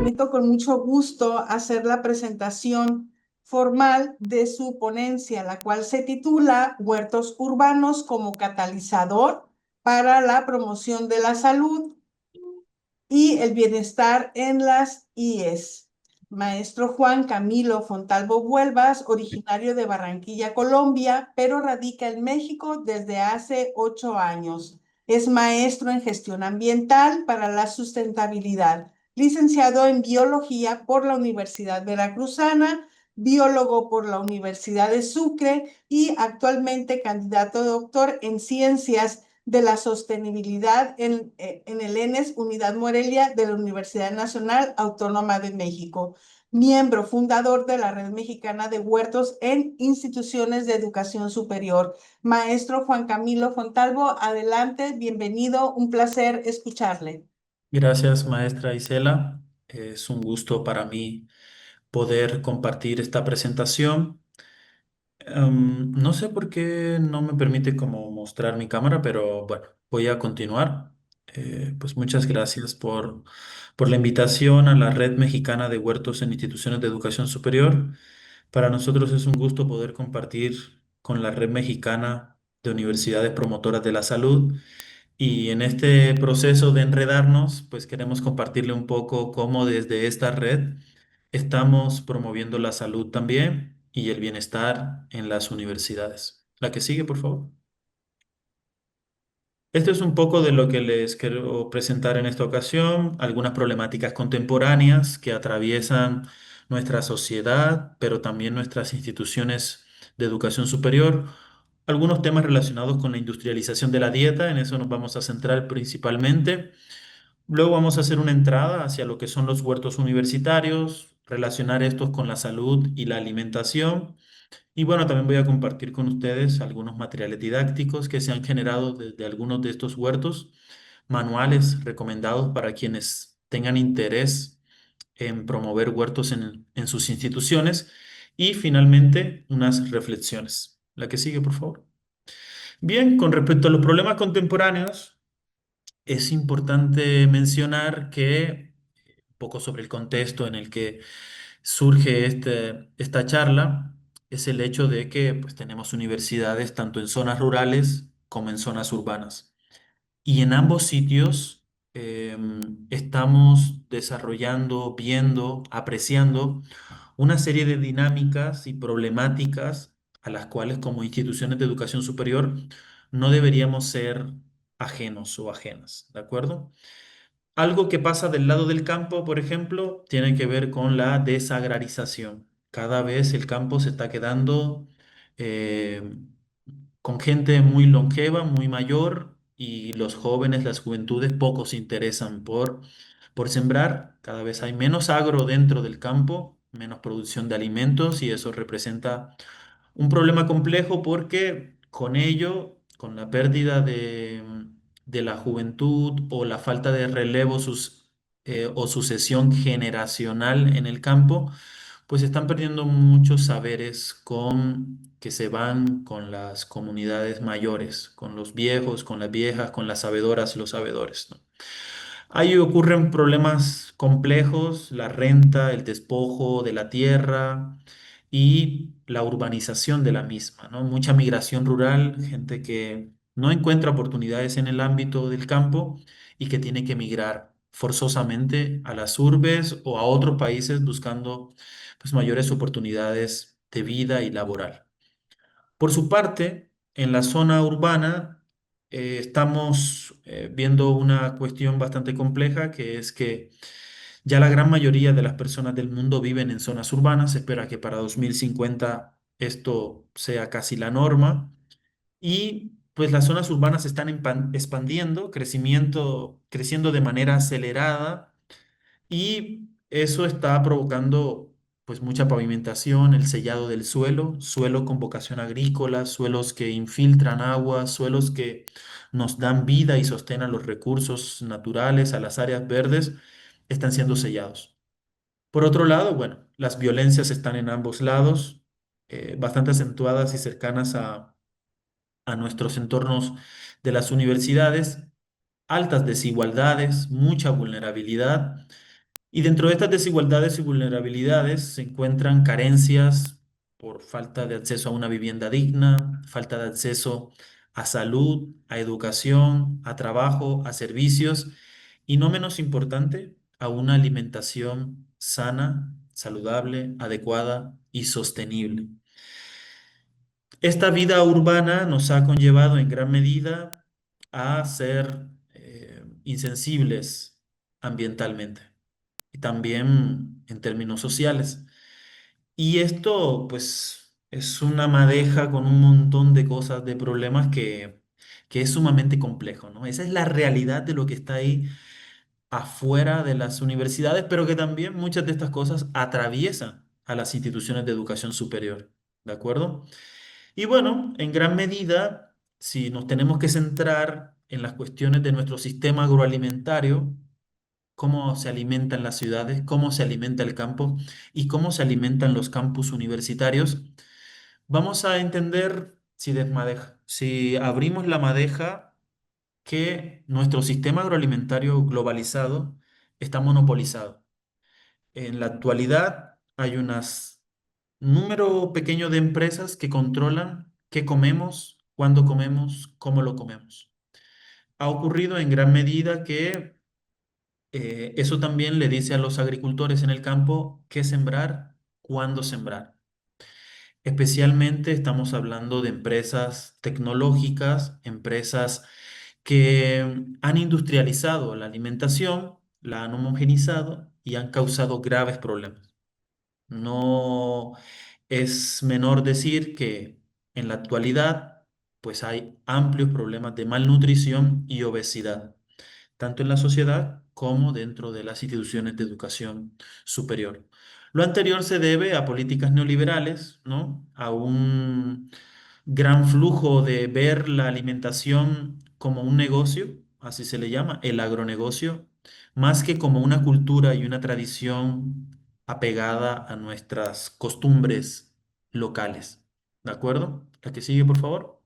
permito con mucho gusto hacer la presentación formal de su ponencia, la cual se titula Huertos urbanos como catalizador para la promoción de la salud y el bienestar en las IES. Maestro Juan Camilo Fontalvo Vuelvas, originario de Barranquilla, Colombia, pero radica en México desde hace 8 años. Es maestro en gestión ambiental para la sustentabilidad, licenciado en biología por la Universidad Veracruzana, biólogo por la Universidad de Sucre y actualmente candidato a doctor en ciencias de la sostenibilidad en el ENES Unidad Morelia de la Universidad Nacional Autónoma de México, miembro fundador de la Red Mexicana de Huertos en Instituciones de Educación Superior. Maestro Juan Camilo Fontalvo, adelante, bienvenido, un placer escucharle. Gracias, maestra Isela. Es un gusto para mí poder compartir esta presentación. No sé por qué no me permite como mostrar mi cámara, pero bueno, voy a continuar. Pues muchas gracias por la invitación a la Red Mexicana de Huertos en Instituciones de Educación Superior. Para nosotros es un gusto poder compartir con la Red Mexicana de Universidades Promotoras de la Salud y en este proceso de enredarnos, pues queremos compartirle un poco cómo desde esta red estamos promoviendo la salud también y el bienestar en las universidades. La que sigue, por favor. Esto es un poco de lo que les quiero presentar en esta ocasión, algunas problemáticas contemporáneas que atraviesan nuestra sociedad, pero también nuestras instituciones de educación superior, algunos temas relacionados con la industrialización de la dieta, en eso nos vamos a centrar principalmente. Luego vamos a hacer una entrada hacia lo que son los huertos universitarios, relacionar estos con la salud y la alimentación. Y bueno, también voy a compartir con ustedes algunos materiales didácticos que se han generado desde algunos de estos huertos, manuales recomendados para quienes tengan interés en promover huertos en sus instituciones. Y finalmente, unas reflexiones. La que sigue, por favor. Bien, con respecto a los problemas contemporáneos, es importante mencionar que, un poco sobre el contexto en el que surge esta charla, es el hecho de que pues, tenemos universidades tanto en zonas rurales como en zonas urbanas. Y en ambos sitios estamos desarrollando, viendo, apreciando una serie de dinámicas y problemáticas a las cuales como instituciones de educación superior no deberíamos ser ajenos o ajenas, ¿de acuerdo? Algo que pasa del lado del campo, por ejemplo, tiene que ver con la desagrarización. Cada vez el campo se está quedando eh, con gente muy longeva, muy mayor, y los jóvenes, las juventudes, poco se interesan por sembrar. Cada vez hay menos agro dentro del campo, menos producción de alimentos, y eso representa un problema complejo porque con ello, con la pérdida de la juventud o la falta de relevo o sucesión generacional en el campo, pues están perdiendo muchos saberes que se van con las comunidades mayores, con los viejos, con las viejas, con las sabedoras, los sabedores, ¿no? Ahí ocurren problemas complejos, la renta, el despojo de la tierra y la urbanización de la misma, ¿no? Mucha migración rural, gente que no encuentra oportunidades en el ámbito del campo y que tiene que migrar forzosamente a las urbes o a otros países buscando pues, mayores oportunidades de vida y laboral. Por su parte, en la zona urbana estamos viendo una cuestión bastante compleja, que es que ya la gran mayoría de las personas del mundo viven en zonas urbanas. Se espera que para 2050 esto sea casi la norma. Y pues las zonas urbanas se están expandiendo, creciendo de manera acelerada y eso está provocando pues mucha pavimentación, el sellado del suelo, suelo con vocación agrícola, suelos que infiltran agua, suelos que nos dan vida y sostienen a los recursos naturales, a las áreas verdes, están siendo sellados. Por otro lado, bueno, las violencias están en ambos lados, bastante acentuadas y cercanas a nuestros entornos de las universidades, altas desigualdades, mucha vulnerabilidad Y dentro de estas desigualdades y vulnerabilidades se encuentran carencias por falta de acceso a una vivienda digna, falta de acceso a salud, a educación, a trabajo, a servicios y no menos importante, a una alimentación sana, saludable, adecuada y sostenible. Esta vida urbana nos ha conllevado en gran medida a ser insensibles ambientalmente y también en términos sociales. Y esto, pues, es una madeja con un montón de cosas, de problemas que es sumamente complejo, ¿no? Esa es la realidad de lo que está ahí afuera de las universidades, pero que también muchas de estas cosas atraviesan a las instituciones de educación superior, ¿de acuerdo? Y bueno, en gran medida, si nos tenemos que centrar en las cuestiones de nuestro sistema agroalimentario, cómo se alimentan las ciudades, cómo se alimenta el campo y cómo se alimentan los campus universitarios, vamos a entender si abrimos la madeja que nuestro sistema agroalimentario globalizado está monopolizado. En la actualidad hay un número pequeño de empresas que controlan qué comemos, cuándo comemos, cómo lo comemos. Ha ocurrido en gran medida que eso también le dice a los agricultores en el campo qué sembrar, cuándo sembrar. Especialmente estamos hablando de empresas tecnológicas, empresas que han industrializado la alimentación, la han homogenizado y han causado graves problemas. No es menor decir que en la actualidad pues hay amplios problemas de malnutrición y obesidad tanto en la sociedad como dentro de las instituciones de educación superior. Lo anterior se debe a políticas neoliberales, ¿no? A un gran flujo de ver la alimentación como un negocio, así se le llama, el agronegocio, más que como una cultura y una tradición apegada a nuestras costumbres locales. ¿De acuerdo? La que sigue, por favor.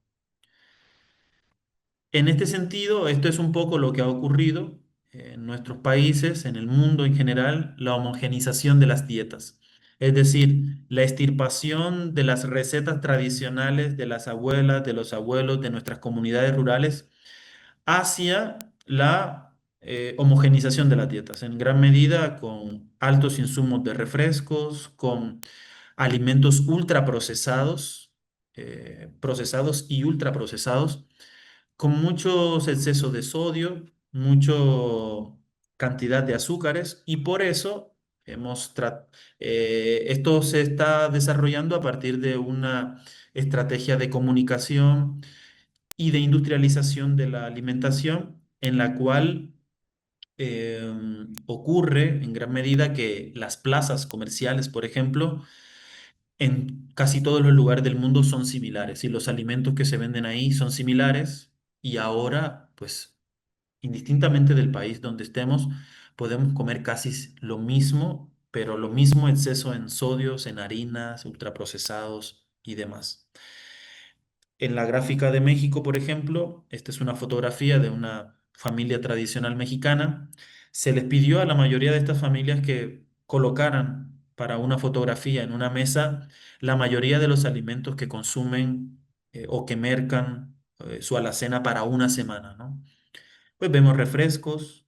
En este sentido, esto es un poco lo que ha ocurrido en nuestros países, en el mundo en general, la homogenización de las dietas. Es decir, la extirpación de las recetas tradicionales de las abuelas, de los abuelos, de nuestras comunidades rurales, hacia la homogenización de las dietas, en gran medida con altos insumos de refrescos, con alimentos ultraprocesados, procesados y ultraprocesados con muchos excesos de sodio, mucha cantidad de azúcares y por eso esto se está desarrollando a partir de una estrategia de comunicación y de industrialización de la alimentación en la cual ocurre en gran medida que las plazas comerciales, por ejemplo, en casi todos los lugares del mundo son similares y los alimentos que se venden ahí son similares y ahora, pues, indistintamente del país donde estemos, podemos comer casi lo mismo, pero lo mismo exceso en sodios, en harinas, ultraprocesados y demás. En la gráfica de México, por ejemplo, esta es una fotografía de una familia tradicional mexicana. Se les pidió a la mayoría de estas familias que colocaran para una fotografía en una mesa la mayoría de los alimentos que consumen o que mercan su alacena para una semana, ¿no? Pues vemos refrescos,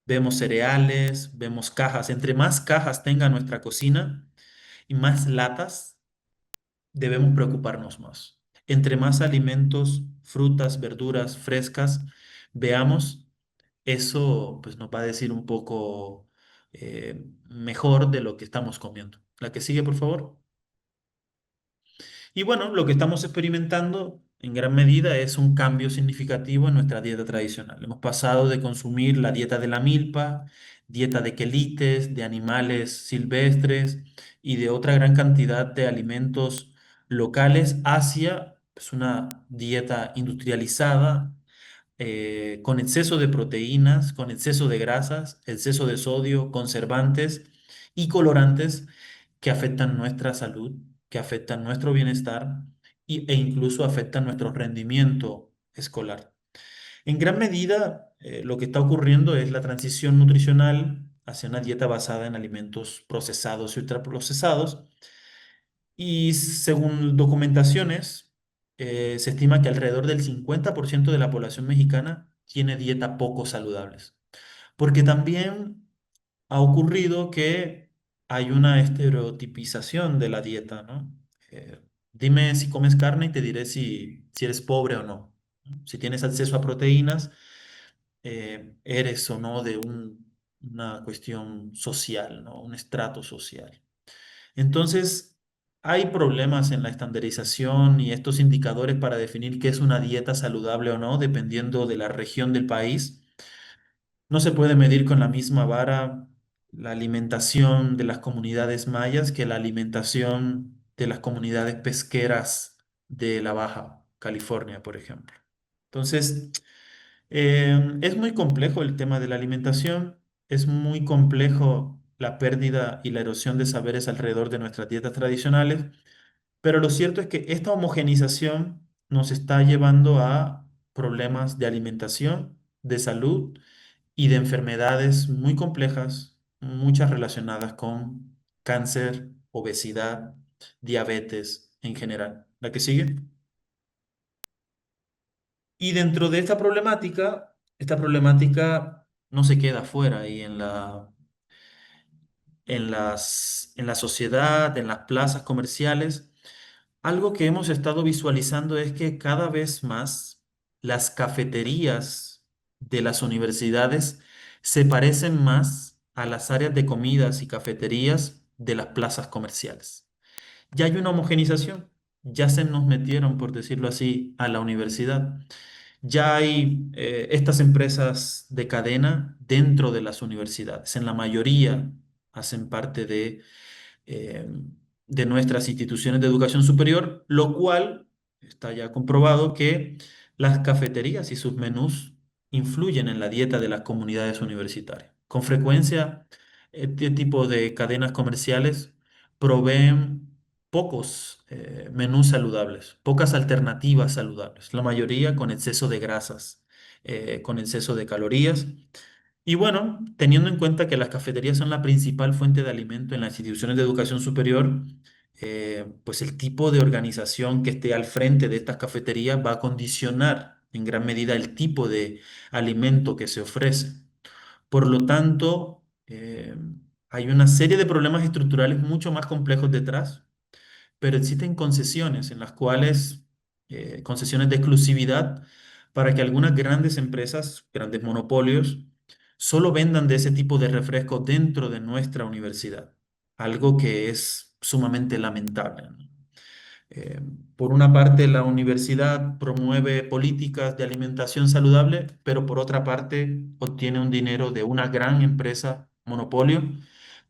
vemos cereales, vemos cajas. Entre más cajas tenga nuestra cocina y más latas, debemos preocuparnos más. Entre más alimentos, frutas, verduras frescas veamos, eso pues nos va a decir un poco mejor de lo que estamos comiendo. La que sigue, por favor. Y bueno, lo que estamos experimentando en gran medida es un cambio significativo en nuestra dieta tradicional. Hemos pasado de consumir la dieta de la milpa, dieta de quelites, de animales silvestres y de otra gran cantidad de alimentos locales hacia pues, una dieta industrializada con exceso de proteínas, con exceso de grasas, exceso de sodio, conservantes y colorantes que afectan nuestra salud, que afectan nuestro bienestar e incluso afectan nuestro rendimiento escolar. En gran medida, lo que está ocurriendo es la transición nutricional hacia una dieta basada en alimentos procesados y ultraprocesados. Y según documentaciones, se estima que alrededor del 50% de la población mexicana tiene dieta poco saludables. Porque también ha ocurrido que hay una estereotipización de la dieta, ¿no? Eh, Dime si comes carne y te diré si eres pobre o no. Si tienes acceso a proteínas, eres o no de una cuestión social, ¿no? Un estrato social. Entonces, hay problemas en la estandarización y estos indicadores para definir qué es una dieta saludable o no, dependiendo de la región del país. No se puede medir con la misma vara la alimentación de las comunidades mayas que la alimentación de las comunidades pesqueras de la Baja California, por ejemplo. Entonces, es muy complejo el tema de la alimentación, es muy complejo la pérdida y la erosión de saberes alrededor de nuestras dietas tradicionales, pero lo cierto es que esta homogenización nos está llevando a problemas de alimentación, de salud y de enfermedades muy complejas, muchas relacionadas con cáncer, obesidad, diabetes en general. ¿La que sigue? Y dentro de esta problemática no se queda fuera ahí en la sociedad, en las plazas comerciales. Algo que hemos estado visualizando es que cada vez más las cafeterías de las universidades se parecen más a las áreas de comidas y cafeterías de las plazas comerciales. Ya hay una homogenización, ya se nos metieron, por decirlo así, a la universidad. Ya hay estas empresas de cadena dentro de las universidades. En la mayoría hacen parte eh, de nuestras instituciones de educación superior, lo cual está ya comprobado que las cafeterías y sus menús influyen en la dieta de las comunidades universitarias. Con frecuencia, este tipo de cadenas comerciales proveen pocos menús saludables, pocas alternativas saludables, la mayoría con exceso de grasas, con exceso de calorías. Y bueno, teniendo en cuenta que las cafeterías son la principal fuente de alimento en las instituciones de educación superior, pues el tipo de organización que esté al frente de estas cafeterías va a condicionar en gran medida el tipo de alimento que se ofrece. Por lo tanto, hay una serie de problemas estructurales mucho más complejos detrás, pero existen concesiones en las cuales, concesiones de exclusividad para que algunas grandes empresas, grandes monopolios, solo vendan de ese tipo de refrescos dentro de nuestra universidad, algo que es sumamente lamentable, ¿no? Eh, por una parte, la universidad promueve políticas de alimentación saludable, pero por otra parte, obtiene un dinero de una gran empresa monopolio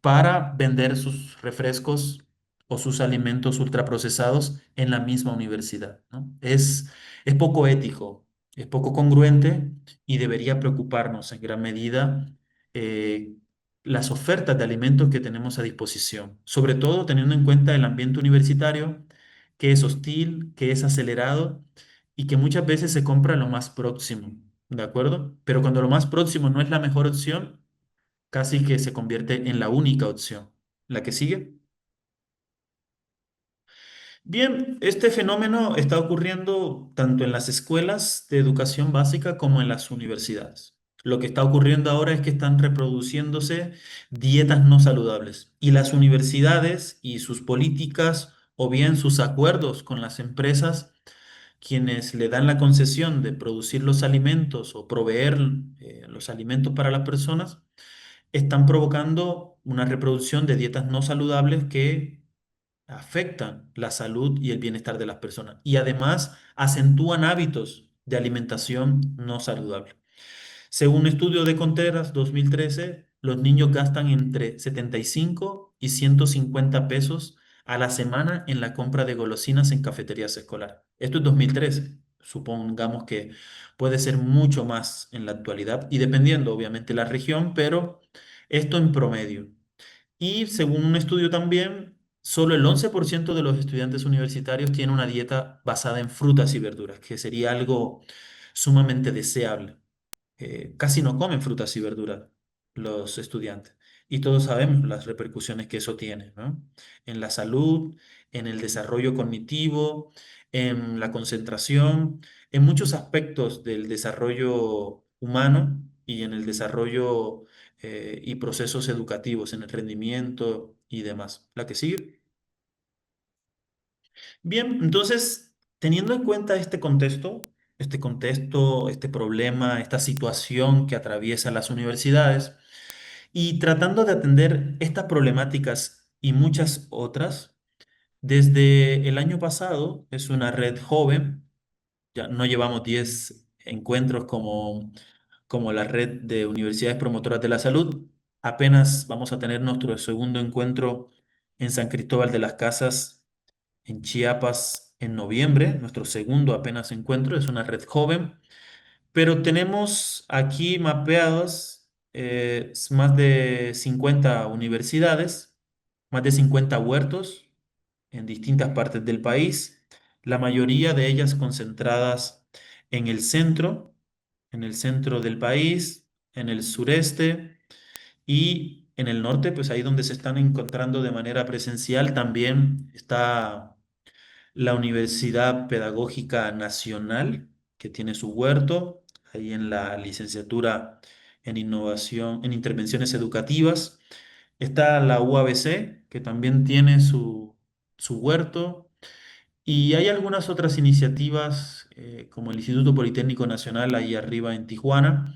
para vender sus refrescos o sus alimentos ultraprocesados en la misma universidad, ¿no? Es poco ético, es poco congruente y debería preocuparnos en gran medida eh, las ofertas de alimentos que tenemos a disposición, sobre todo teniendo en cuenta el ambiente universitario que es hostil, que es acelerado y que muchas veces se compra lo más próximo, ¿de acuerdo? Pero cuando lo más próximo no es la mejor opción, casi que se convierte en la única opción. ¿La que sigue? Bien, este fenómeno está ocurriendo tanto en las escuelas de educación básica como en las universidades. Lo que está ocurriendo ahora es que están reproduciéndose dietas no saludables y las universidades y sus políticas o bien sus acuerdos con las empresas quienes le dan la concesión de producir los alimentos o proveer los alimentos para las personas, están provocando una reproducción de dietas no saludables que afectan la salud y el bienestar de las personas y además acentúan hábitos de alimentación no saludable. Según un estudio de Contreras 2013, los niños gastan entre 75 y 150 pesos a la semana en la compra de golosinas en cafeterías escolares. Esto es 2013. Supongamos que puede ser mucho más en la actualidad y dependiendo obviamente la región, pero esto en promedio. Y según un estudio también, solo el 11% de los estudiantes universitarios tiene una dieta basada en frutas y verduras, que sería algo sumamente deseable. Casi no comen frutas y verduras los estudiantes. Y todos sabemos las repercusiones que eso tiene, ¿no? En la salud, en el desarrollo cognitivo, en la concentración, en muchos aspectos del desarrollo humano y en el desarrollo y procesos educativos, en el rendimiento y demás. ¿La que sigue? Bien, entonces, teniendo en cuenta este problema, esta situación que atraviesa las universidades, y tratando de atender estas problemáticas y muchas otras, desde el año pasado es una red joven, ya no llevamos 10 encuentros como la red de universidades promotoras de la salud, apenas vamos a tener nuestro segundo encuentro en San Cristóbal de las Casas, en Chiapas, en noviembre, nuestro segundo apenas encuentro, es una red joven, pero tenemos aquí mapeados más de 50 universidades, más de 50 huertos en distintas partes del país, la mayoría de ellas concentradas en en el centro del país, en el sureste y en el norte, pues ahí donde se están encontrando de manera presencial también está la Universidad Pedagógica Nacional, que tiene su huerto, ahí en la licenciatura en innovación, en intervenciones educativas. Está la UABC, que también tiene su huerto. Y hay algunas otras iniciativas, como el Instituto Politécnico Nacional, ahí arriba en Tijuana,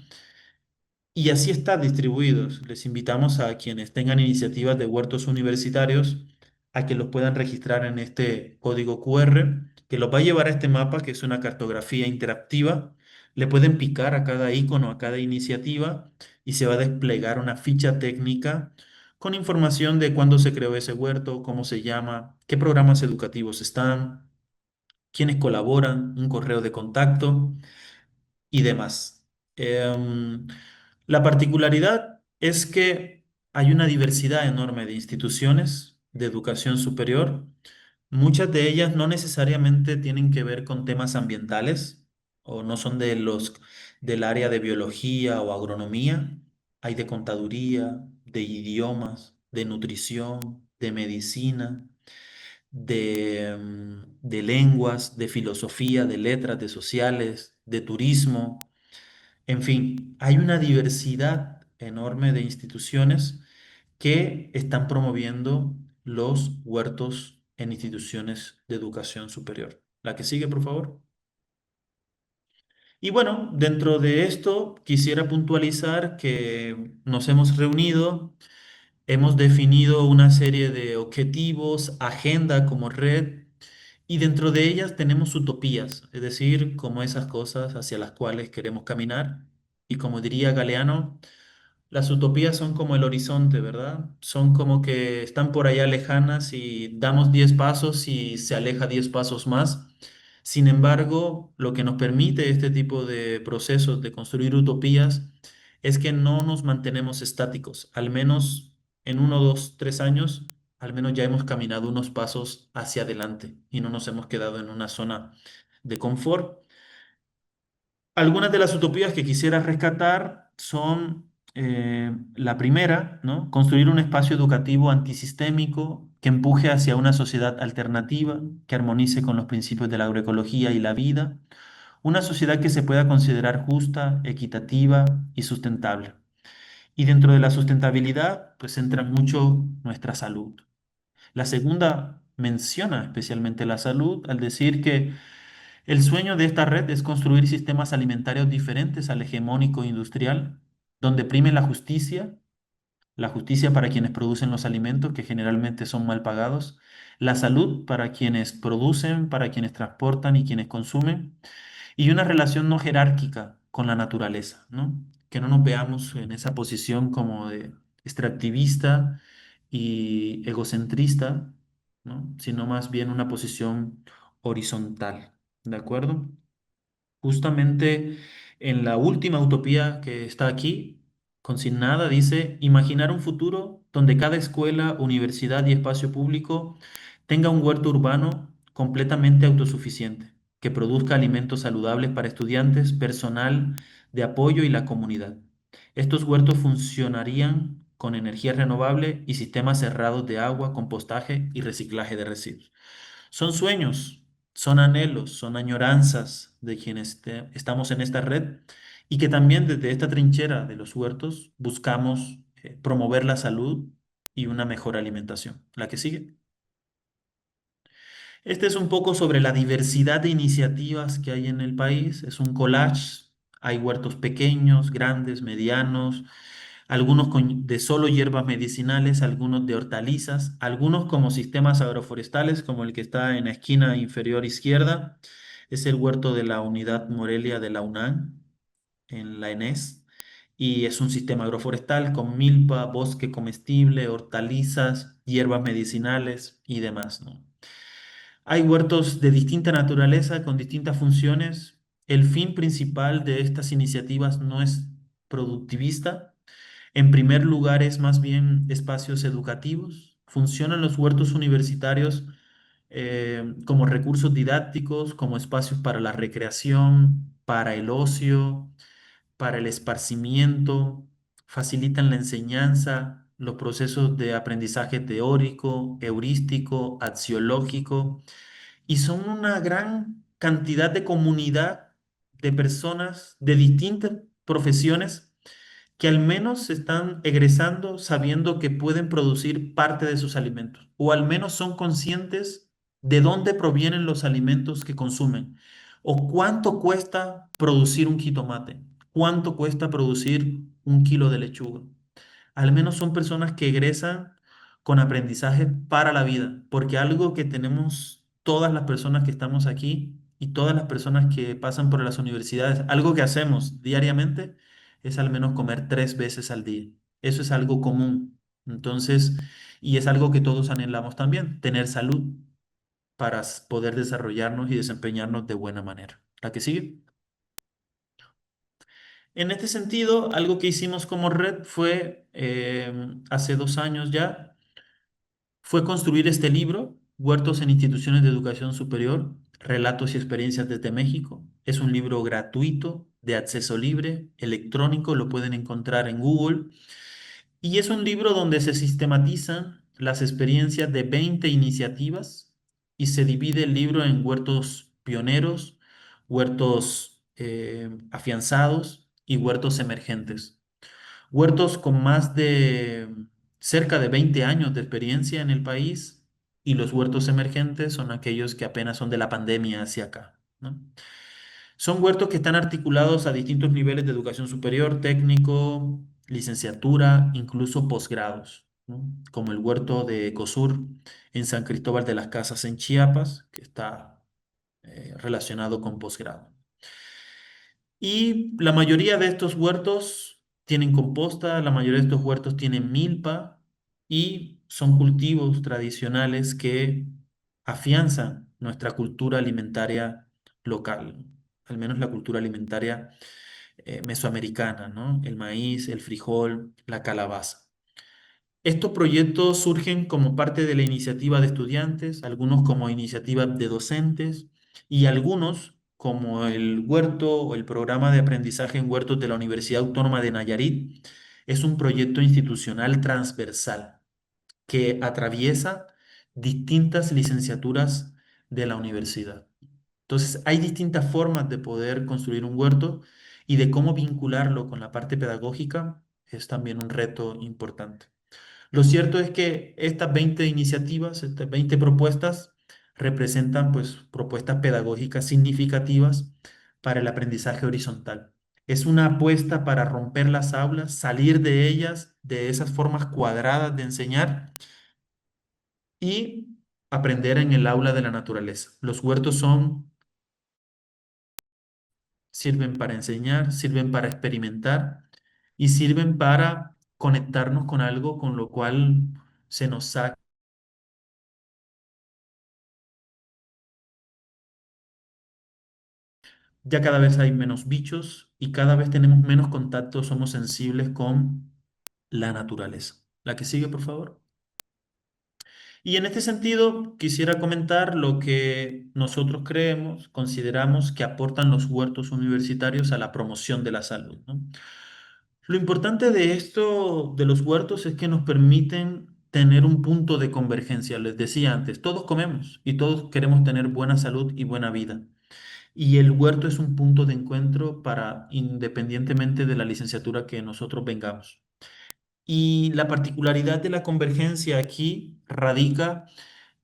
y así están distribuidos. Les invitamos a quienes tengan iniciativas de huertos universitarios a que los puedan registrar en este código QR, que los va a llevar a este mapa, que es una cartografía interactiva. Le pueden picar a cada icono, a cada iniciativa, y se va a desplegar una ficha técnica con información de cuándo se creó ese huerto, cómo se llama, qué programas educativos están, quiénes colaboran, un correo de contacto y demás. Em, la particularidad es que hay una diversidad enorme de instituciones de educación superior. Muchas de ellas no necesariamente tienen que ver con temas ambientales o no son del área de biología o agronomía. Hay de contaduría, de idiomas, de nutrición, de medicina, de lenguas, de filosofía, de letras, de sociales, de turismo. En fin, hay una diversidad enorme de instituciones que están promoviendo los huertos en instituciones de educación superior. La que sigue, por favor. Y bueno, dentro de esto quisiera puntualizar que nos hemos reunido, hemos definido una serie de objetivos, agenda como red, y dentro de ellas tenemos utopías, es decir, como esas cosas hacia las cuales queremos caminar. Y como diría Galeano, las utopías son como el horizonte, ¿verdad? Son como que están por allá lejanas y damos 10 pasos y se aleja 10 pasos más. Sin embargo, lo que nos permite este tipo de procesos de construir utopías es que no nos mantenemos estáticos. Al menos en 1, 2, 3 años, al menos ya hemos caminado unos pasos hacia adelante y no nos hemos quedado en una zona de confort. Algunas de las utopías que quisiera rescatar son la primera, ¿no? Construir un espacio educativo antisistémico que empuje hacia una sociedad alternativa, que armonice con los principios de la agroecología y la vida, una sociedad que se pueda considerar justa, equitativa y sustentable. Y dentro de la sustentabilidad, pues entra mucho nuestra salud. La segunda menciona especialmente la salud al decir que el sueño de esta red es construir sistemas alimentarios diferentes al hegemónico industrial, donde prime la justicia para quienes producen los alimentos, que generalmente son mal pagados, la salud para quienes producen, para quienes transportan y quienes consumen, y una relación no jerárquica con la naturaleza, ¿no? Que no nos veamos en esa posición como de extractivista y egocentrista, ¿no? Sino más bien una posición horizontal, ¿de acuerdo? Justamente en la última utopía que está aquí, consignada, dice, imaginar un futuro donde cada escuela, universidad y espacio público tenga un huerto urbano completamente autosuficiente, que produzca alimentos saludables para estudiantes, personal de apoyo y la comunidad. Estos huertos funcionarían con energía renovable y sistemas cerrados de agua, compostaje y reciclaje de residuos. Son sueños, son anhelos, son añoranzas de quienes estamos en esta red y que también desde esta trinchera de los huertos buscamos promover la salud y una mejor alimentación. La que sigue. Este es un poco sobre la diversidad de iniciativas que hay en el país. Es un collage. Hay huertos pequeños, grandes, medianos, algunos de solo hierbas medicinales, algunos de hortalizas, algunos como sistemas agroforestales, como el que está en la esquina inferior izquierda. Es el huerto de la Unidad Morelia de la UNAM, en la ENES, y es un sistema agroforestal con milpa, bosque comestible, hortalizas, hierbas medicinales y demás, ¿no? Hay huertos de distinta naturaleza, con distintas funciones. El fin principal de estas iniciativas no es productivista. En primer lugar, es más bien espacios educativos. Funcionan los huertos universitarios como recursos didácticos, como espacios para la recreación, para el ocio, para el esparcimiento, facilitan la enseñanza, los procesos de aprendizaje teórico, heurístico, axiológico y son una gran cantidad de comunidad de personas de distintas profesiones que al menos están egresando sabiendo que pueden producir parte de sus alimentos, o al menos son conscientes de dónde provienen los alimentos que consumen, o cuánto cuesta producir un jitomate, cuánto cuesta producir un kilo de lechuga. Al menos son personas que egresan con aprendizaje para la vida, porque algo que tenemos todas las personas que estamos aquí y todas las personas que pasan por las universidades, algo que hacemos diariamente es al menos comer 3 veces al día. Eso es algo común. Entonces, y es algo que todos anhelamos también, tener salud para poder desarrollarnos y desempeñarnos de buena manera. ¿La que sigue? En este sentido, algo que hicimos como red fue, hace 2 años ya, fue construir este libro, Huertos en Instituciones de Educación Superior, Relatos y Experiencias desde México. Es un libro gratuito, de acceso libre, electrónico, lo pueden encontrar en Google. Y es un libro donde se sistematizan las experiencias de 20 iniciativas y se divide el libro en huertos pioneros, huertos afianzados y huertos emergentes. Huertos con más de cerca de 20 años de experiencia en el país y los huertos emergentes son aquellos que apenas son de la pandemia hacia acá, ¿no? Son huertos que están articulados a distintos niveles de educación superior, técnico, licenciatura, incluso posgrados, ¿no? Como el huerto de Ecosur en San Cristóbal de las Casas en Chiapas, que está relacionado con posgrado. Y la mayoría de estos huertos tienen composta, la mayoría de estos huertos tienen milpa y son cultivos tradicionales que afianzan nuestra cultura alimentaria local, al menos la cultura alimentaria mesoamericana, ¿no? El maíz, el frijol, la calabaza. Estos proyectos surgen como parte de la iniciativa de estudiantes, algunos como iniciativa de docentes y algunos como el huerto o el programa de aprendizaje en huertos de la Universidad Autónoma de Nayarit. Es un proyecto institucional transversal que atraviesa distintas licenciaturas de la universidad. Entonces, hay distintas formas de poder construir un huerto y de cómo vincularlo con la parte pedagógica es también un reto importante. Lo cierto es que estas 20 iniciativas, estas 20 propuestas, representan pues propuestas pedagógicas significativas para el aprendizaje horizontal. Es una apuesta para romper las aulas, salir de ellas, de esas formas cuadradas de enseñar y aprender en el aula de la naturaleza. Los huertos sirven para enseñar, sirven para experimentar y sirven para conectarnos con algo con lo cual se nos saca. Ya cada vez hay menos bichos y cada vez tenemos menos contacto, somos sensibles con la naturaleza. La que sigue, por favor. Y en este sentido, quisiera comentar lo que nosotros creemos, consideramos que aportan los huertos universitarios a la promoción de la salud, ¿no? Lo importante de esto, de los huertos, es que nos permiten tener un punto de convergencia. Les decía antes, todos comemos y todos queremos tener buena salud y buena vida. Y el huerto es un punto de encuentro para, independientemente de la licenciatura que nosotros vengamos. Y la particularidad de la convergencia aquí radica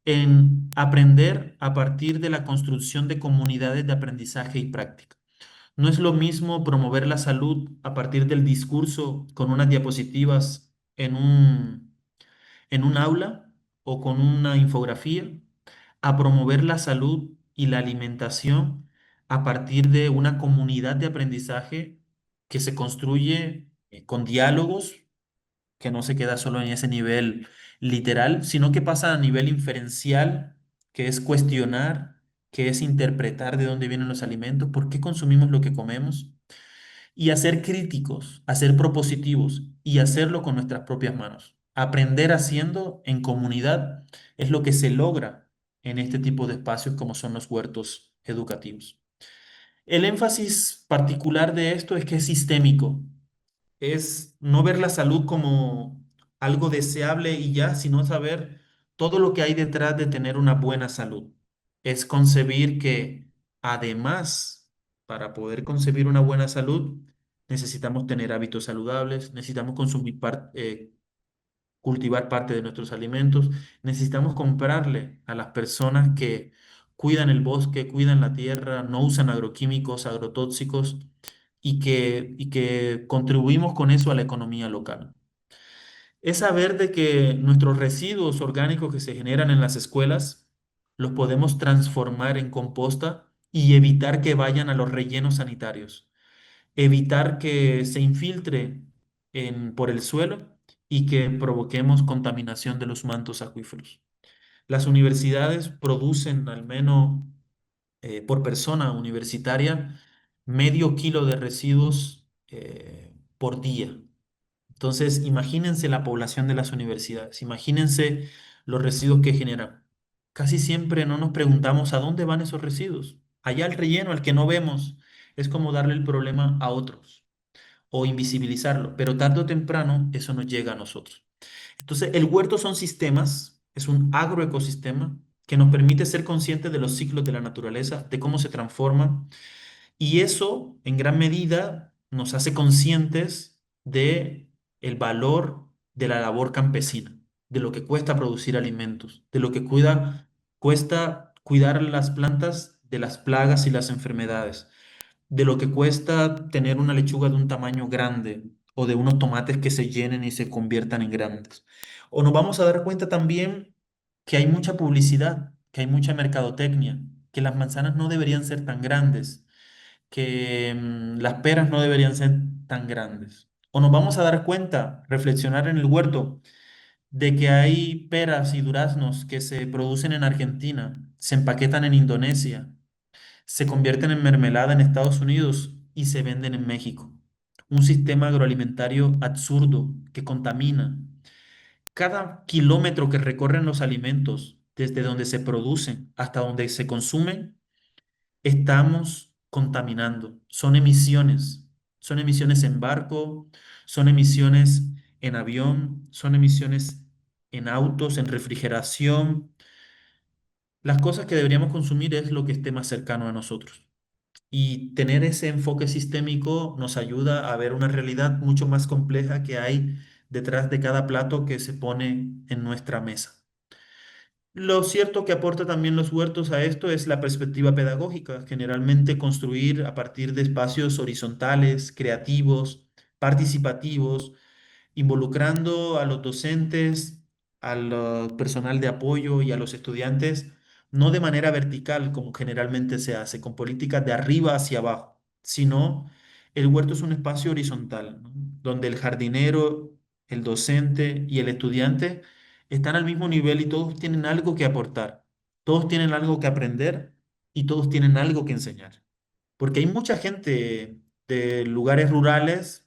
en aprender a partir de la construcción de comunidades de aprendizaje y práctica. No es lo mismo promover la salud a partir del discurso con unas diapositivas en un aula o con una infografía, a promover la salud y la alimentación a partir de una comunidad de aprendizaje que se construye con diálogos, que no se queda solo en ese nivel literal, sino que pasa a nivel inferencial, que es cuestionar, que es interpretar de dónde vienen los alimentos, por qué consumimos lo que comemos, y a ser críticos, a ser propositivos y hacerlo con nuestras propias manos. Aprender haciendo en comunidad es lo que se logra en este tipo de espacios como son los huertos educativos. El énfasis particular de esto es que es sistémico, es no ver la salud como algo deseable y ya, sino saber todo lo que hay detrás de tener una buena salud. Es concebir que además, para poder concebir una buena salud, necesitamos tener hábitos saludables, necesitamos cultivar parte de nuestros alimentos, necesitamos comprarle a las personas que cuidan el bosque, cuidan la tierra, no usan agroquímicos, agrotóxicos y que contribuimos con eso a la economía local. Es saber de que nuestros residuos orgánicos que se generan en las escuelas los podemos transformar en composta y evitar que vayan a los rellenos sanitarios, evitar que se infiltre por el suelo y que provoquemos contaminación de los mantos acuíferos. Las universidades producen al menos por persona universitaria medio kilo de residuos por día. Entonces, imagínense la población de las universidades, imagínense los residuos que generan. Casi siempre no nos preguntamos a dónde van esos residuos. Allá al relleno, al que no vemos, es como darle el problema a otros o invisibilizarlo, pero tarde o temprano eso nos llega a nosotros. Entonces, el huerto son sistemas, es un agroecosistema que nos permite ser conscientes de los ciclos de la naturaleza, de cómo se transforman, y eso en gran medida nos hace conscientes de el valor de la labor campesina, de lo que cuesta producir alimentos, de lo que cuesta cuidar las plantas de las plagas y las enfermedades, de lo que cuesta tener una lechuga de un tamaño grande o de unos tomates que se llenen y se conviertan en grandes. O nos vamos a dar cuenta también que hay mucha publicidad, que hay mucha mercadotecnia, que las manzanas no deberían ser tan grandes, que las peras no deberían ser tan grandes. O nos vamos a dar cuenta, reflexionar en el huerto, de que hay peras y duraznos que se producen en Argentina, se empaquetan en Indonesia, se convierten en mermelada en Estados Unidos y se venden en México. Un sistema agroalimentario absurdo que contamina. Cada kilómetro que recorren los alimentos, desde donde se producen hasta donde se consumen, estamos contaminando. Son emisiones en barco, son emisiones en avión, son emisiones en autos, en refrigeración. Las cosas que deberíamos consumir es lo que esté más cercano a nosotros. Y tener ese enfoque sistémico nos ayuda a ver una realidad mucho más compleja que hay detrás de cada plato que se pone en nuestra mesa. Lo cierto que aporta también los huertos a esto es la perspectiva pedagógica, generalmente construir a partir de espacios horizontales, creativos, participativos, involucrando a los docentes, al personal de apoyo y a los estudiantes, no de manera vertical como generalmente se hace, con políticas de arriba hacia abajo, sino el huerto es un espacio horizontal, ¿no? Donde el jardinero, el docente y el estudiante están al mismo nivel y todos tienen algo que aportar, todos tienen algo que aprender y todos tienen algo que enseñar. Porque hay mucha gente de lugares rurales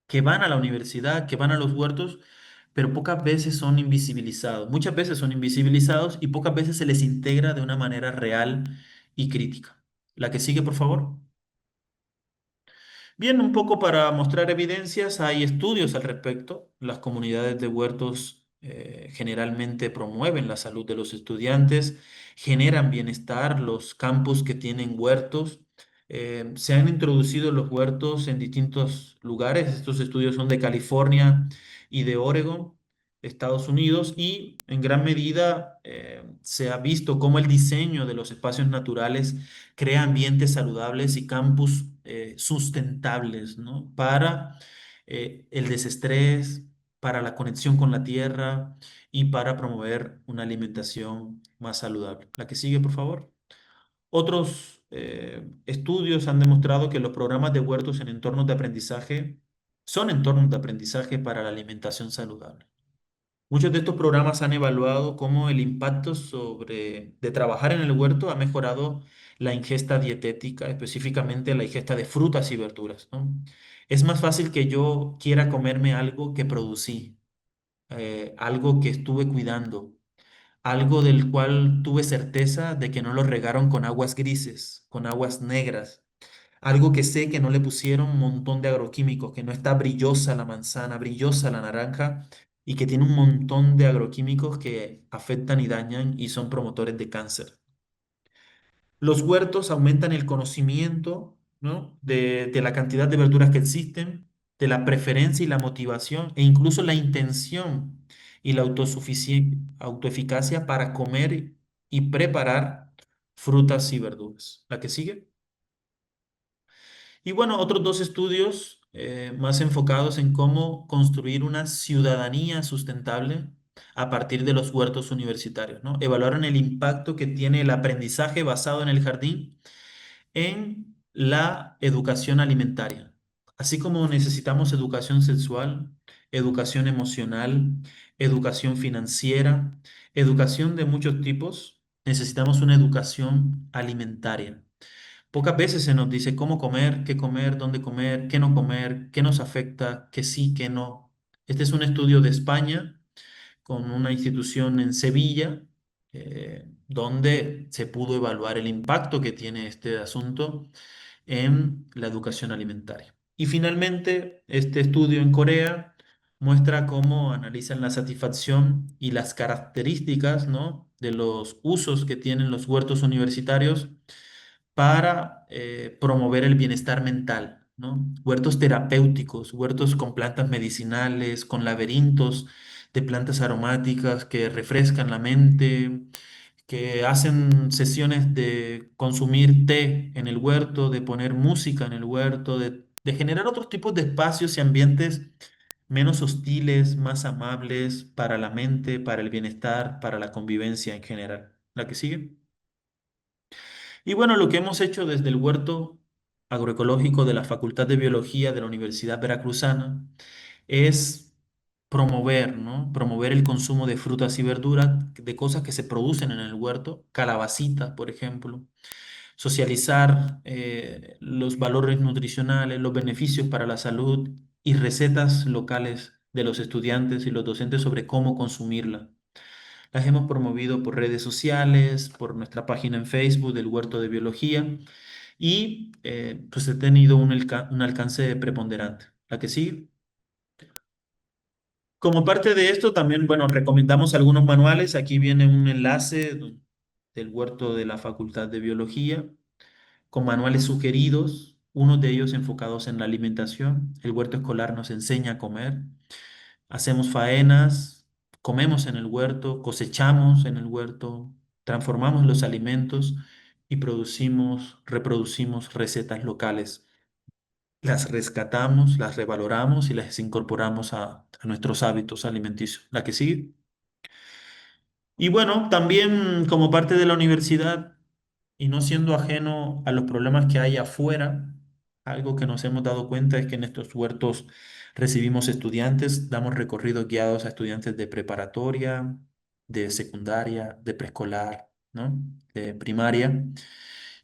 que van a la universidad, que van a los huertos, pero pocas veces son invisibilizados. Muchas veces son invisibilizados y pocas veces se les integra de una manera real y crítica. La que sigue, por favor. Bien, un poco para mostrar evidencias, hay estudios al respecto. Las comunidades de huertos generalmente promueven la salud de los estudiantes, generan bienestar. Los campus que tienen huertos, se han introducido los huertos en distintos lugares. Estos estudios son de California y de Oregon, Estados Unidos, y en gran medida se ha visto cómo el diseño de los espacios naturales crea ambientes saludables y campus sustentables, ¿no? Para el desestrés, para la conexión con la tierra y para promover una alimentación más saludable. La que sigue, por favor. Otros estudios han demostrado que los programas de huertos en entornos de aprendizaje son entornos de aprendizaje para la alimentación saludable. Muchos de estos programas han evaluado cómo el impacto de trabajar en el huerto ha mejorado la ingesta dietética, específicamente la ingesta de frutas y verduras, ¿no? Es más fácil que yo quiera comerme algo que producí, algo que estuve cuidando, algo del cual tuve certeza de que no lo regaron con aguas grises, con aguas negras. Algo que sé que no le pusieron un montón de agroquímicos, que no está brillosa la manzana, brillosa la naranja y que tiene un montón de agroquímicos que afectan y dañan y son promotores de cáncer. Los huertos aumentan el conocimiento, ¿no? de la cantidad de verduras que existen, de la preferencia y la motivación e incluso la intención y la autoeficacia para comer y preparar frutas y verduras. ¿La que sigue? Y bueno, otros dos estudios más enfocados en cómo construir una ciudadanía sustentable a partir de los huertos universitarios, ¿no? Evaluaron el impacto que tiene el aprendizaje basado en el jardín en la educación alimentaria. Así como necesitamos educación sexual, educación emocional, educación financiera, educación de muchos tipos, necesitamos una educación alimentaria. Pocas veces se nos dice cómo comer, dónde comer, qué no comer, qué nos afecta, qué sí, qué no. Este es un estudio de España con una institución en Sevilla, donde se pudo evaluar el impacto que tiene este asunto en la educación alimentaria. Y finalmente, este estudio en Corea muestra cómo analizan la satisfacción y las características, ¿no? de los usos que tienen los huertos universitarios para promover el bienestar mental, ¿no? Huertos terapéuticos, huertos con plantas medicinales, con laberintos de plantas aromáticas que refrescan la mente, que hacen sesiones de consumir té en el huerto, de poner música en el huerto, de generar otros tipos de espacios y ambientes menos hostiles, más amables para la mente, para el bienestar, para la convivencia en general. ¿La que sigue? Y bueno, lo que hemos hecho desde el huerto agroecológico de la Facultad de Biología de la Universidad Veracruzana es promover, ¿no? Promover el consumo de frutas y verduras, de cosas que se producen en el huerto, calabacitas, por ejemplo, socializar los valores nutricionales, los beneficios para la salud y recetas locales de los estudiantes y los docentes sobre cómo consumirla. Las hemos promovido por redes sociales, por nuestra página en Facebook del Huerto de Biología y pues he tenido un alcance preponderante. ¿La que sigue? Como parte de esto, también, bueno, recomendamos algunos manuales. Aquí viene un enlace del Huerto de la Facultad de Biología con manuales sugeridos, unos de ellos enfocados en la alimentación. El huerto escolar nos enseña a comer. Hacemos faenas, comemos en el huerto, cosechamos en el huerto, transformamos los alimentos y reproducimos recetas locales. Las rescatamos, las revaloramos y las incorporamos a nuestros hábitos alimenticios. ¿La que sigue? Y bueno, también como parte de la universidad y no siendo ajeno a los problemas que hay afuera, algo que nos hemos dado cuenta es que en estos huertos recibimos estudiantes, damos recorridos guiados a estudiantes de preparatoria, de secundaria, de preescolar, ¿no? De primaria.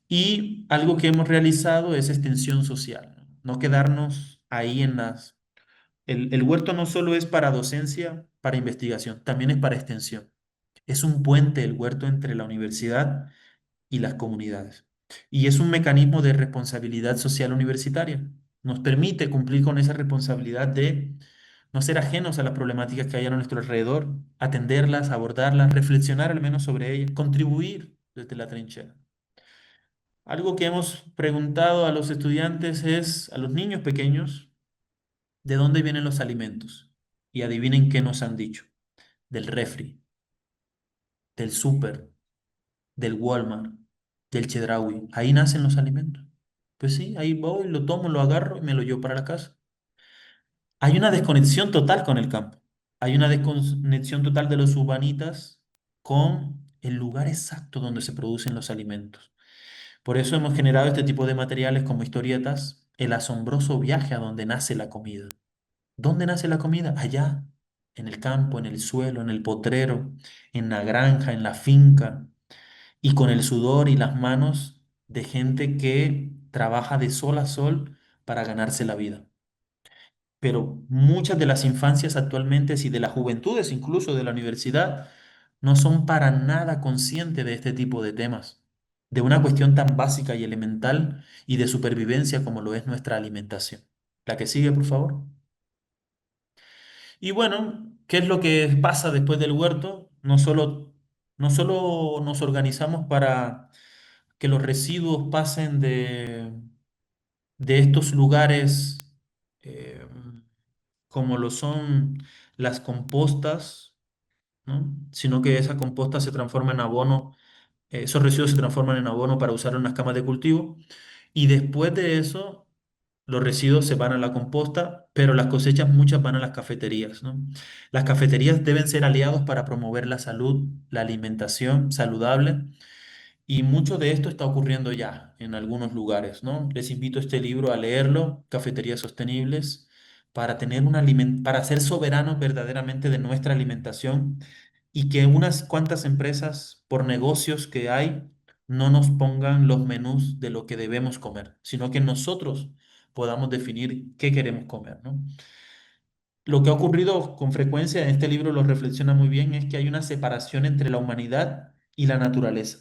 Y algo que hemos realizado es extensión social, no quedarnos ahí en las... El huerto no solo es para docencia, para investigación, también es para extensión. Es un puente el huerto entre la universidad y las comunidades. Y es un mecanismo de responsabilidad social universitaria. nos permite cumplir con esa responsabilidad de no ser ajenos a las problemáticas que hay a nuestro alrededor, atenderlas, abordarlas, reflexionar al menos sobre ellas, contribuir desde la trinchera. Algo que hemos preguntado a los estudiantes es, a los niños pequeños, ¿de dónde vienen los alimentos? Y adivinen qué nos han dicho. Del refri, del súper, del Walmart, del Chedraui. Ahí nacen los alimentos. Pues sí, ahí voy, lo tomo, lo agarro y me lo llevo para la casa. Hay una desconexión total con el campo. Hay una desconexión total de los urbanitas con el lugar exacto donde se producen los alimentos. Por eso hemos generado este tipo de materiales como historietas, el asombroso viaje a donde nace la comida. ¿Dónde nace la comida? Allá, en el campo, en el suelo, en el potrero, en la granja, en la finca, y con el sudor y las manos de gente que trabaja de sol a sol para ganarse la vida. Pero muchas de las infancias actualmente y de las juventudes, incluso de la universidad, no son para nada conscientes de este tipo de temas, de una cuestión tan básica y elemental y de supervivencia como lo es nuestra alimentación. La que sigue, por favor. Y bueno, ¿qué es lo que pasa después del huerto? No solo nos organizamos para que los residuos pasen de estos lugares eh, como lo son las compostas, ¿no? Sino que esa composta se transforma en abono, esos residuos se transforman en abono para usar en las camas de cultivo y después de eso los residuos se van a la composta, pero las cosechas muchas van a las cafeterías, ¿no? Las cafeterías deben ser aliados para promover la salud, la alimentación saludable y mucho de esto está ocurriendo ya en algunos lugares, ¿no? Les invito a este libro a leerlo, Cafeterías Sostenibles, para tener para ser soberanos verdaderamente de nuestra alimentación y que unas cuantas empresas, por negocios que hay, no nos pongan los menús de lo que debemos comer, sino que nosotros podamos definir qué queremos comer, ¿no? Lo que ha ocurrido con frecuencia, en este libro lo reflexiona muy bien, es que hay una separación entre la humanidad y la naturaleza.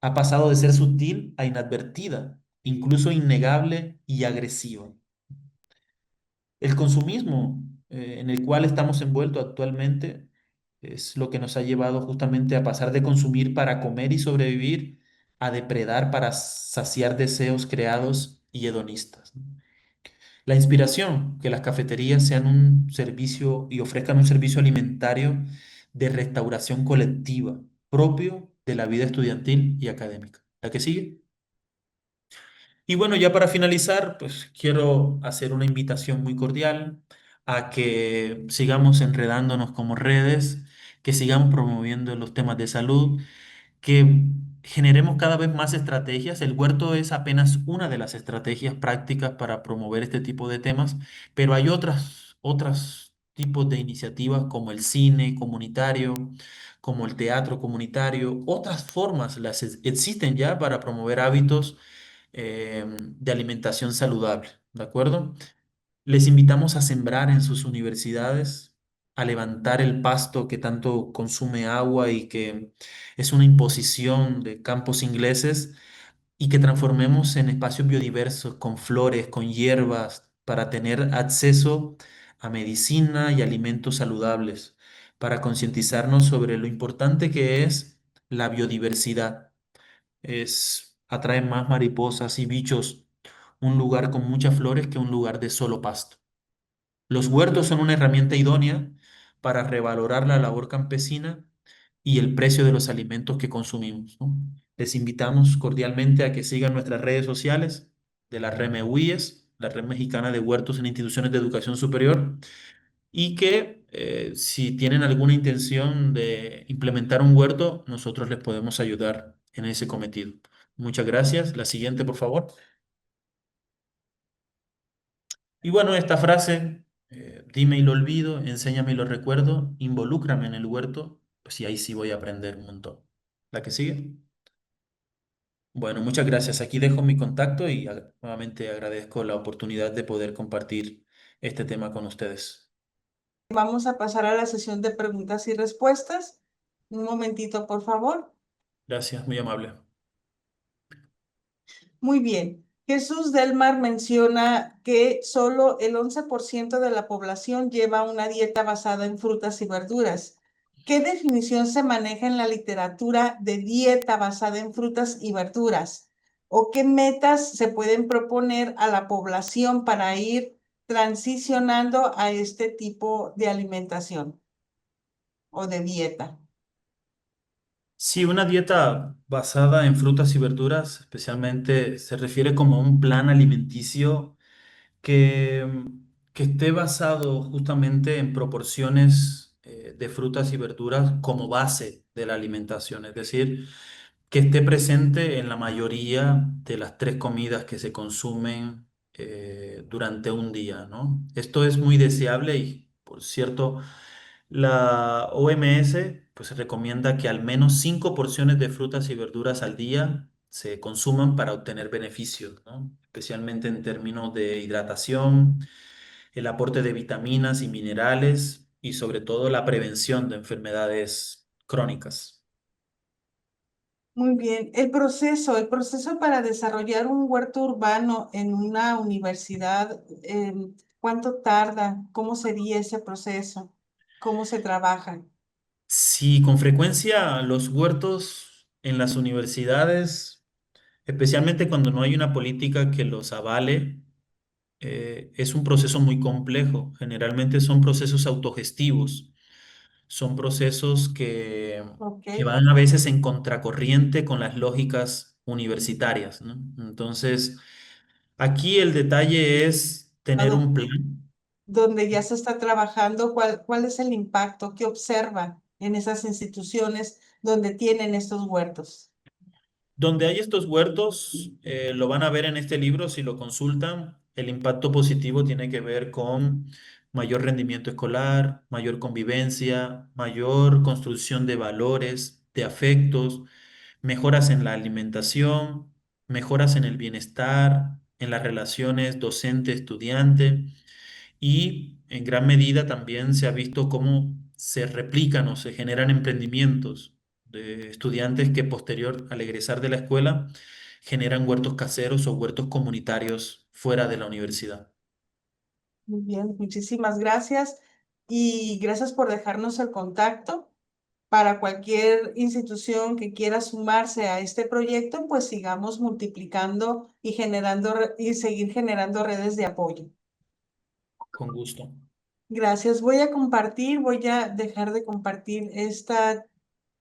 Ha pasado de ser sutil a inadvertida, incluso innegable y agresiva. El consumismo en el cual estamos envueltos actualmente es lo que nos ha llevado justamente a pasar de consumir para comer y sobrevivir a depredar para saciar deseos creados y hedonistas, ¿no? La inspiración, que las cafeterías sean un servicio y ofrezcan un servicio alimentario de restauración colectiva propio de la vida estudiantil y académica. ¿La que sigue? Y bueno, ya para finalizar, pues quiero hacer una invitación muy cordial a que sigamos enredándonos como redes, que sigamos promoviendo los temas de salud, que generemos cada vez más estrategias. El huerto es apenas una de las estrategias prácticas para promover este tipo de temas, pero hay otros tipos de iniciativas como el cine comunitario, como el teatro comunitario, otras formas existen ya para promover hábitos de alimentación saludable, ¿de acuerdo? Les invitamos a sembrar en sus universidades, a levantar el pasto que tanto consume agua y que es una imposición de campos ingleses y que transformemos en espacios biodiversos con flores, con hierbas, para tener acceso a medicina y alimentos saludables, para concientizarnos sobre lo importante que es la biodiversidad. Atrae más mariposas y bichos un lugar con muchas flores que un lugar de solo pasto. Los huertos son una herramienta idónea para revalorar la labor campesina y el precio de los alimentos que consumimos, ¿no? Les invitamos cordialmente a que sigan nuestras redes sociales de la REMEUIES, la Red Mexicana de Huertos en Instituciones de Educación Superior, y que si tienen alguna intención de implementar un huerto, nosotros les podemos ayudar en ese cometido. Muchas gracias. La siguiente, por favor. Y bueno, esta frase, dime y lo olvido, enséñame y lo recuerdo, involúcrame en el huerto, pues y ahí sí voy a aprender un montón. ¿La que sigue? Bueno, muchas gracias. Aquí dejo mi contacto y nuevamente agradezco la oportunidad de poder compartir este tema con ustedes. Vamos a pasar a la sesión de preguntas y respuestas. Un momentito, por favor. Gracias, muy amable. Muy bien. Jesús Delmar menciona que solo el 11% de la población lleva una dieta basada en frutas y verduras. ¿Qué definición se maneja en la literatura de dieta basada en frutas y verduras? ¿O qué metas se pueden proponer a la población para ir transicionando a este tipo de alimentación o de dieta? Sí, una dieta basada en frutas y verduras, especialmente se refiere como a un plan alimenticio que, que esté basado justamente en proporciones de frutas y verduras como base de la alimentación, es decir, que esté presente en la mayoría de las tres comidas que se consumen durante un día, ¿no? Esto es muy deseable y, por cierto, la OMS pues recomienda que al menos 5 porciones de frutas y verduras al día se consuman para obtener beneficios, ¿no? Especialmente en términos de hidratación, el aporte de vitaminas y minerales y sobre todo la prevención de enfermedades crónicas. Muy bien. El proceso para desarrollar un huerto urbano en una universidad, ¿cuánto tarda? ¿Cómo sería ese proceso? ¿Cómo se trabaja? Sí, con frecuencia los huertos en las universidades, especialmente cuando no hay una política que los avale, es un proceso muy complejo. Generalmente son procesos autogestivos, son procesos Ok. que van a veces en contracorriente con las lógicas universitarias, ¿no? Entonces, aquí el detalle es ¿A tener dó- un plan. Donde ya se está trabajando? ¿Cuál es el impacto que observa en esas instituciones donde tienen estos huertos? Donde hay estos huertos, lo van a ver en este libro si lo consultan. El impacto positivo tiene que ver con mayor rendimiento escolar, mayor convivencia, mayor construcción de valores, de afectos, mejoras en la alimentación, mejoras en el bienestar, en las relaciones docente-estudiante y en gran medida también se ha visto cómo se replican o se generan emprendimientos de estudiantes que posterior al egresar de la escuela generan huertos caseros o huertos comunitarios fuera de la universidad. Muy bien, muchísimas gracias y gracias por dejarnos el contacto. Para cualquier institución que quiera sumarse a este proyecto, pues sigamos multiplicando y y seguir generando redes de apoyo. Con gusto. Gracias. Voy a dejar de compartir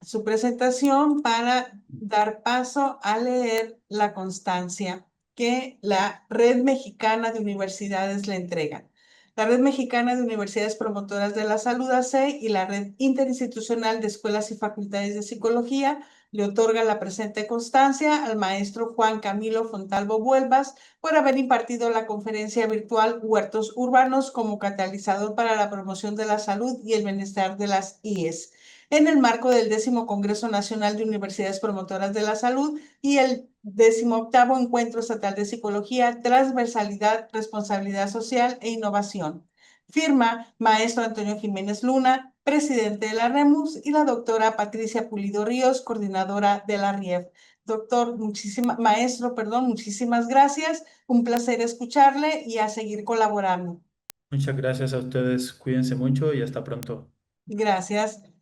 su presentación para dar paso a leer la constancia que la Red Mexicana de Universidades le entrega. La Red Mexicana de Universidades Promotoras de la Salud, AC, y la Red Interinstitucional de Escuelas y Facultades de Psicología le otorga la presente constancia al maestro Juan Camilo Fontalvo Vuelvas por haber impartido la conferencia virtual Huertos Urbanos como catalizador para la promoción de la salud y el bienestar de las IES, en el marco del 10º Congreso Nacional de Universidades Promotoras de la Salud y el 18º Encuentro Estatal de Psicología, Transversalidad, Responsabilidad Social e Innovación. Firma maestro Antonio Jiménez Luna, presidente de la REMUS, y la doctora Patricia Pulido Ríos, coordinadora de la RIEF. Maestro, perdón, muchísimas gracias. Un placer escucharle y a seguir colaborando. Muchas gracias a ustedes. Cuídense mucho y hasta pronto. Gracias.